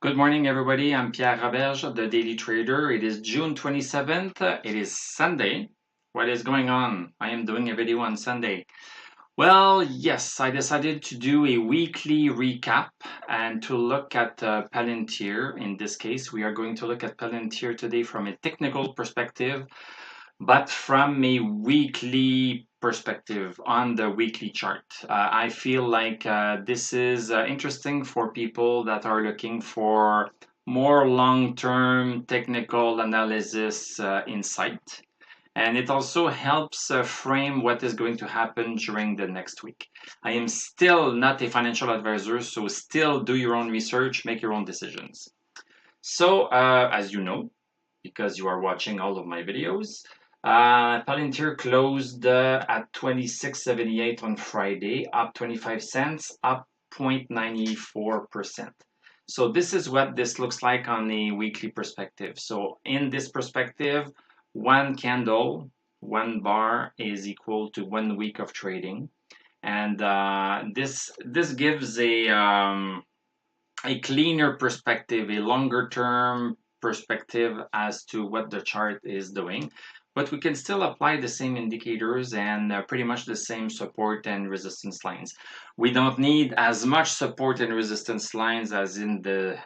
Good morning, everybody. I'm Pierre Roberge, the Daily Trader. It is June 27th. It is Sunday. What is going on? I am doing a video on Sunday. Well, yes, I decided to do a weekly recap and to look at Palantir. In this case, we are going to look at Palantir today from a technical perspective, but from a weekly perspective on the weekly chart. I feel like this is interesting for people that are looking for more long-term technical analysis insight. And it also helps frame what is going to happen during the next week. I am still not a financial advisor, so still do your own research, make your own decisions. So, as you know, because you are watching all of my videos, Palantir closed at 26.78 on Friday, up 25 cents, up 0.94%. So this is what this looks like on a weekly perspective. So in this perspective, one candle, one bar is equal to 1 week of trading, and this gives a cleaner perspective, a longer term perspective as to what the chart is doing. But we can still apply the same indicators and pretty much the same support and resistance lines. We don't need as much support and resistance lines as in the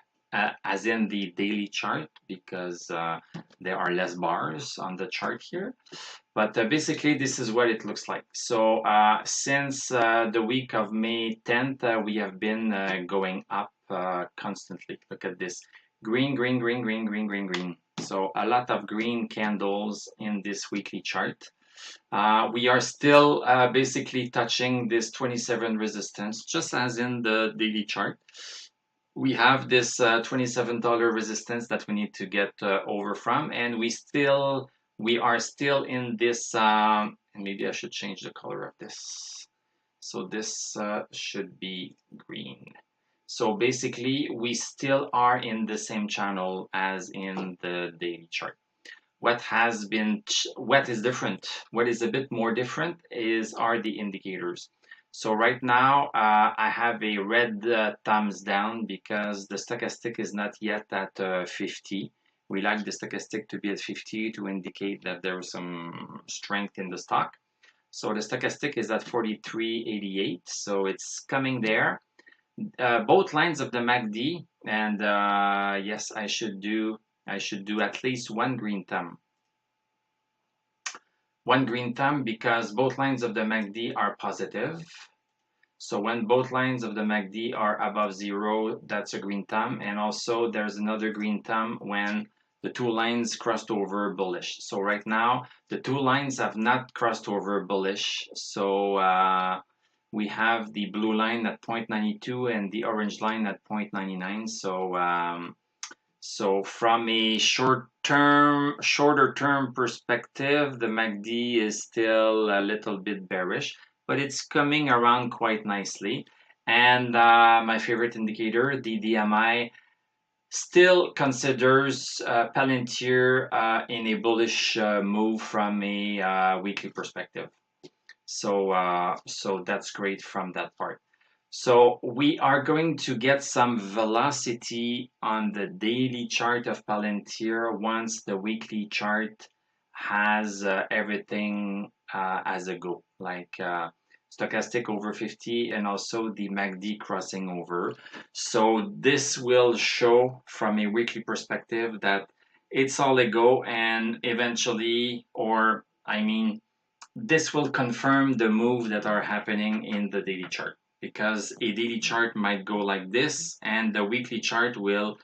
daily chart because there are less bars on the chart here. But basically, this is what it looks like. So since the week of May 10th, we have been going up constantly. Look at this. Green, green, green, green, green, green, green. So a lot of green candles in this weekly chart. We are still basically touching this 27 resistance, just as in the daily chart. We have this $27 resistance that we need to get over from, and we are still in this. Maybe I should change the color of this. So this should be green. So basically, we still are in the same channel as in the daily chart. What is different, what is a bit more different are the indicators. So right now, I have a red thumbs down because the stochastic is not yet at 50. We like the stochastic to be at 50 to indicate that there is some strength in the stock. So the stochastic is at 43.88, so it's coming there. Both lines of the MACD, and yes, I should do at least one green thumb. One green thumb because both lines of the MACD are positive. So when both lines of the MACD are above zero, that's a green thumb. And also there's another green thumb when the two lines crossed over bullish. So right now, the two lines have not crossed over bullish. So we have the blue line at 0.92 and the orange line at 0.99. So from a shorter term perspective, the MACD is still a little bit bearish, but it's coming around quite nicely. And my favorite indicator, the DMI, still considers Palantir in a bullish move from a weekly perspective. So that's great from that part. So we are going to get some velocity on the daily chart of Palantir once the weekly chart has everything as a go, like stochastic over 50 and also the MACD crossing over. So this will show from a weekly perspective that it's all a go, and eventually, this will confirm the move that are happening in the daily chart, because a daily chart might go like this and the weekly chart will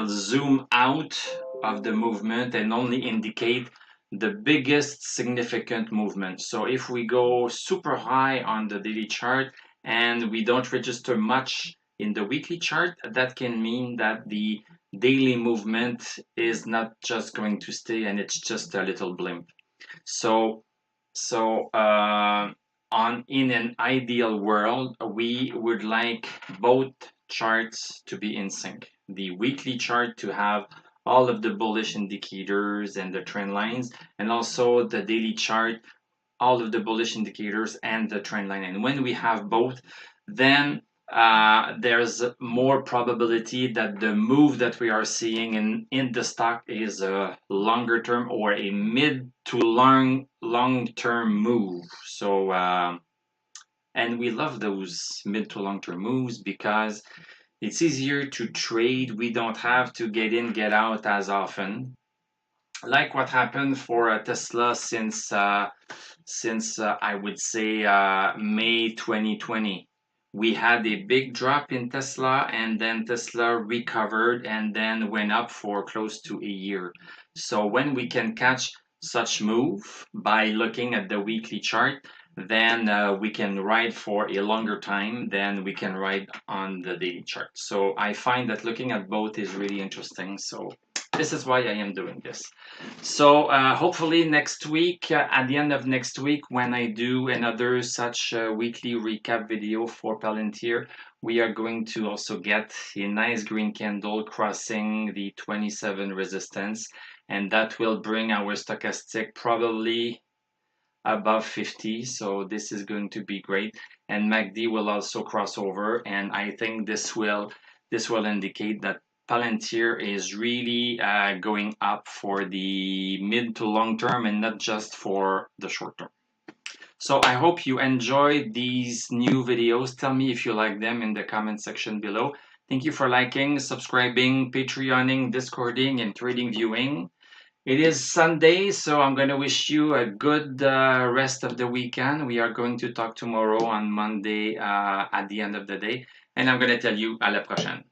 zoom out of the movement and only indicate the biggest significant movement. So if we go super high on the daily chart and we don't register much in the weekly chart, that can mean that the daily movement is not just going to stay and it's just a little blimp. So in an ideal world, we would like both charts to be in sync. The weekly chart to have all of the bullish indicators and the trend lines, and also the daily chart, all of the bullish indicators and the trend line. And when we have both, then there's more probability that the move that we are seeing in the stock is a longer term or a mid to long term move. So and we love those mid to long term moves because it's easier to trade. We don't have to get in, get out as often. Like what happened for Tesla since I would say May 2020. We had a big drop in Tesla, and then Tesla recovered and then went up for close to a year. So when we can catch such move by looking at the weekly chart, then we can ride for a longer time than we can ride on the daily chart. So I find that looking at both is really interesting. So this is why I am doing this. So hopefully next week, at the end of next week, when I do another such weekly recap video for Palantir, we are going to also get a nice green candle crossing the 27 resistance, and that will bring our stochastic probably above 50. So this is going to be great, and MACD will also cross over, and I think this will indicate that Palantir is really going up for the mid to long term and not just for the short term. So I hope you enjoyed these new videos. Tell me if you like them in the comment section below. Thank you for liking, subscribing, Patreoning, Discording, and trading viewing. It is Sunday, so I'm going to wish you a good rest of the weekend. We are going to talk tomorrow on Monday at the end of the day. And I'm going to tell you à la prochaine.